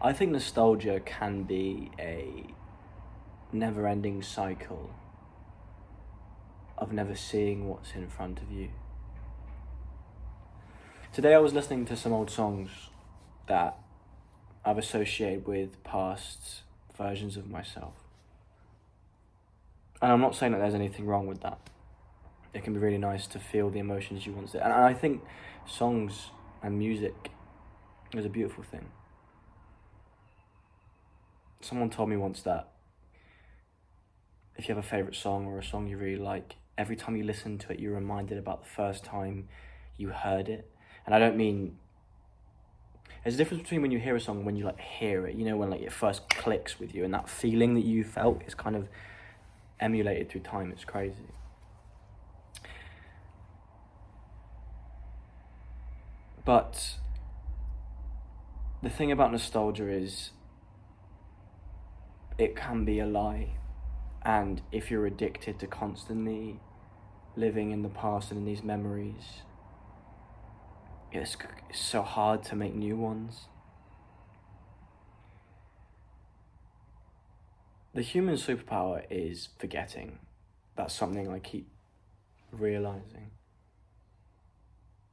I think nostalgia can be a never-ending cycle of never seeing what's in front of you. Today I was listening to some old songs that I've associated with past versions of myself. And I'm not saying that there's anything wrong with that. It can be really nice to feel the emotions you want to. And I think songs and music is a beautiful thing. Someone told me once that if you have a favourite song or a song you really like, every time you listen to it, you're reminded about the first time you heard it. And I don't mean... There's a difference between when you hear a song and when you like hear it. You know, when like it first clicks with you and that feeling that you felt is kind of emulated through time. It's crazy. But the thing about nostalgia is it can be a lie. And if you're addicted to constantly living in the past and in these memories, it's so hard to make new ones. The human superpower is forgetting. That's something I keep realizing.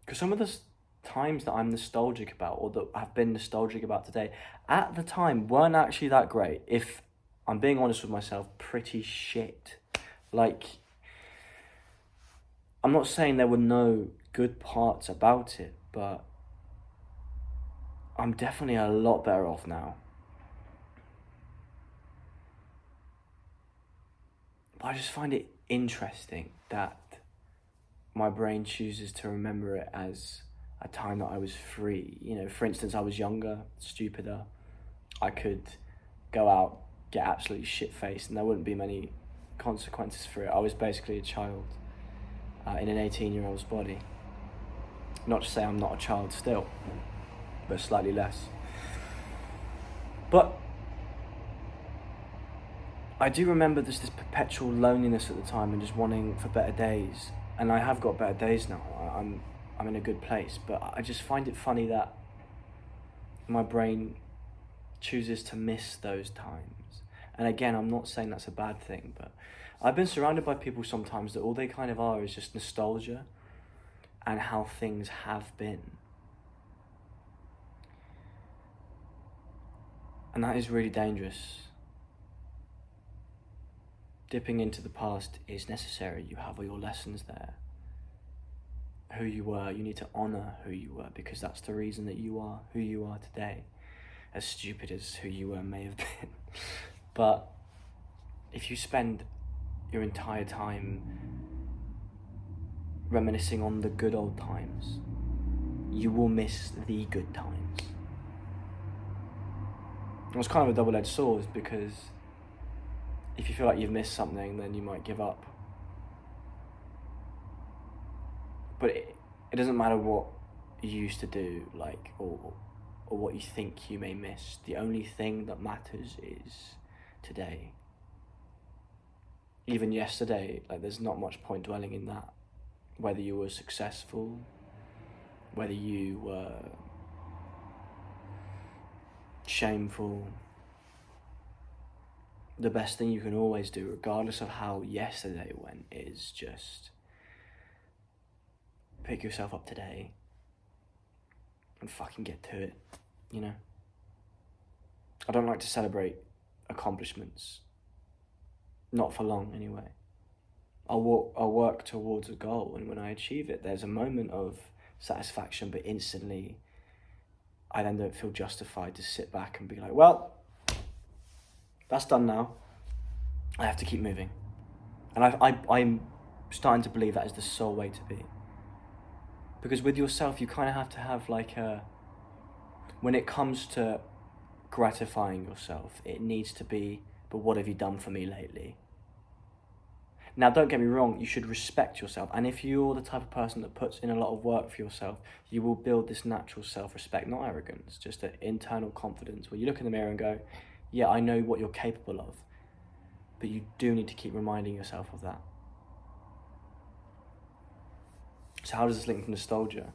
Because some of the times that I'm nostalgic about, or that I've been nostalgic about today, at the time weren't actually that great. If I'm being honest with myself, pretty shit. Like, I'm not saying there were no good parts about it, but I'm definitely a lot better off now. But I just find it interesting that my brain chooses to remember it as a time that I was free. You know, for instance, I was younger, stupider. I could go out, get absolutely shit-faced, and there wouldn't be many consequences for it. I was basically a child in an 18-year-old's body. Not to say I'm not a child still, but slightly less. But I do remember this perpetual loneliness at the time and just wanting for better days. And I have got better days now. I'm in a good place, but I just find it funny that my brain chooses to miss those times. And again, I'm not saying that's a bad thing, but I've been surrounded by people sometimes that all they kind of are is just nostalgia and how things have been. And that is really dangerous. Dipping into the past is necessary. You have all your lessons there. Who you were, you need to honour who you were, because that's the reason that you are who you are today. As stupid as who you were may have been. But if you spend your entire time reminiscing on the good old times, you will miss the good times. It was kind of a double-edged sword, because if you feel like you've missed something, then you might give up. But it doesn't matter what you used to do, like, or what you think you may miss. The only thing that matters is today. Even yesterday, like, there's not much point dwelling in that. Whether you were successful, whether you were shameful, the best thing you can always do, regardless of how yesterday went, is just pick yourself up today and fucking get to it, you know? I don't like to celebrate accomplishments. Not for long, anyway. I'll work towards a goal, and when I achieve it, there's a moment of satisfaction, but instantly I then don't feel justified to sit back and be like, well, that's done now. I have to keep moving. And I'm starting to believe that is the sole way to be. Because with yourself, you kind of have to have like when it comes to gratifying yourself, it needs to be, but what have you done for me lately? Now, don't get me wrong, you should respect yourself. And if you're the type of person that puts in a lot of work for yourself, you will build this natural self-respect, not arrogance, just an internal confidence where you look in the mirror and go, yeah, I know what you're capable of. But you do need to keep reminding yourself of that. So how does this link to nostalgia?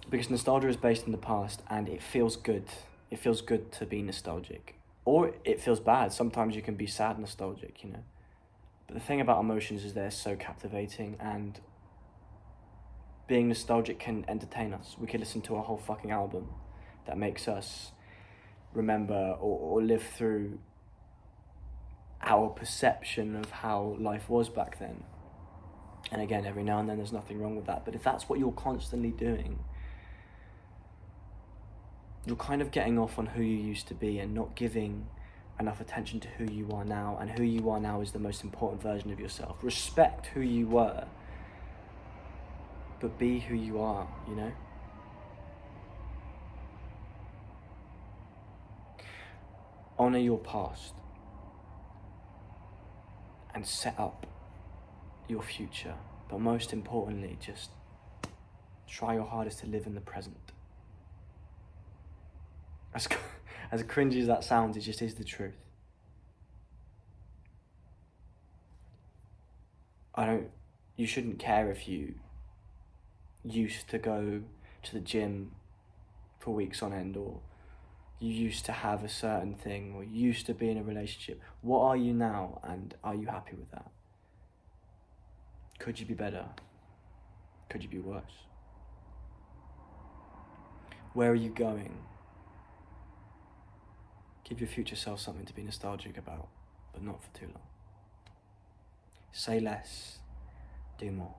Because nostalgia is based in the past and it feels good. It feels good to be nostalgic. Or it feels bad. Sometimes you can be sad nostalgic, you know. But the thing about emotions is they're so captivating, and being nostalgic can entertain us. We could listen to a whole fucking album that makes us remember or live through our perception of how life was back then. And again, every now and then there's nothing wrong with that. But if that's what you're constantly doing, you're kind of getting off on who you used to be and not giving enough attention to who you are now. And who you are now is the most important version of yourself. Respect who you were, but be who you are, you know? Honor your past and set up your future. But most importantly, just try your hardest to live in the present. As cringy as that sounds, it just is the truth. You shouldn't care if you used to go to the gym for weeks on end, or you used to have a certain thing, or you used to be in a relationship. What are you now, and are you happy with that? Could you be better? Could you be worse? Where are you going? Give your future self something to be nostalgic about, but not for too long. Say less, do more.